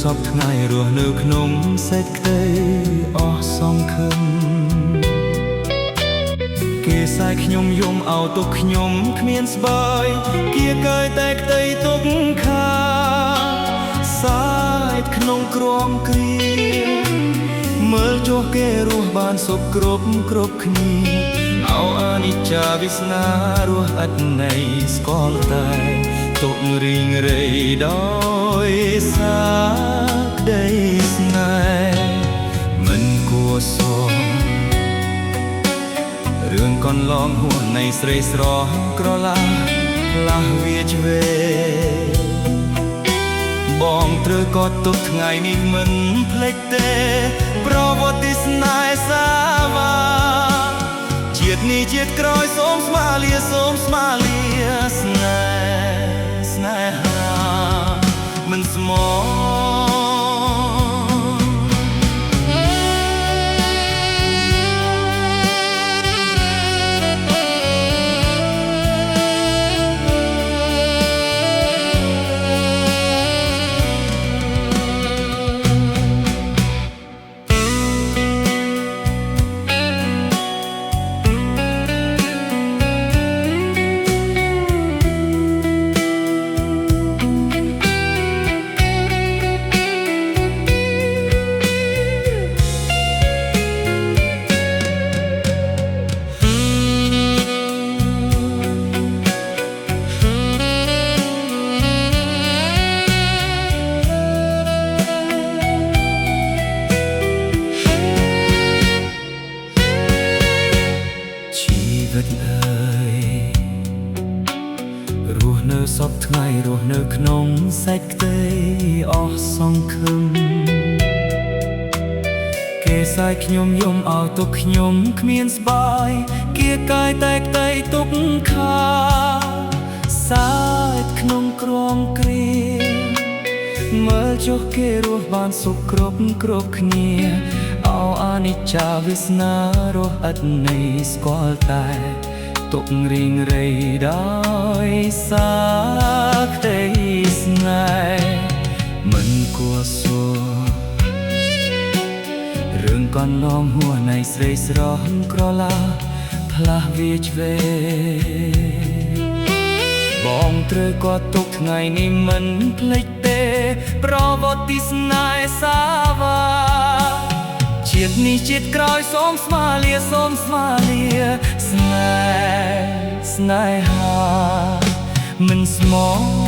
សពថ្ងៃរស់នៅក្នុងសេចក្តីអស់សង្ឃឹមគេសាយខ្ញុំយំឲ្យទុកខ្ញុំគ្មានស្បើយគៀកើយតែក្តីទុកខាសាយក្នុងក្រមគ្រាមើលចុះគេរស់បានសុខគ្រប់គ្នាអោអនិច្ចាវាសនារស់ឥតន័យស្គាល់តែទុករីងរៃដោយសារក្តីស្នេហ៍មិនគួរសងរឿងកន្លងហួសនៃស្រីស្រស់ក្រឡាផ្លាស់វាឆ្វេបងត្រូវកត់ទុកថ្ងៃនេះមិនភ្លេចទេប្រវត្តិស្នេហ៍សាវាជាតិនេះជាតិក្រោយសូមស្មាលាសូមស្មាលាស្នេហាមិនស្មោះរស់នៅសពថ្ងៃរស់នៅក្នុងសេចក្តីអស់សង្ឃឹមគេសាយខ្ញុំយំឲ្យទុកខ្ញុំគ្មានស្បើយគៀកាយតែក្តីទុកខាសាយក្នុងក្រមគ្រាមើលចុះគេរស់បានសុខគ្រប់គ្នាអោអនិច្ចាវាសនារស់ឥតន័យស្គាល់តែទុករីងរៃដោយសារក្តីស្នេហ៍មិនគួរសួររឿងកន្លងហួសនៃស្រីស្រស់ក្រឡាផ្លាស់វាឆ្វេបងត្រូវក៏ទុកថ្ងៃនេះមិនភ្លេចទេប្រវត្តិស្នេហ៍សាវាជាតិនេះជាតិក្រោយសូមស្មាលាសូមស្មាលាស្នេហាមិនស្មោះ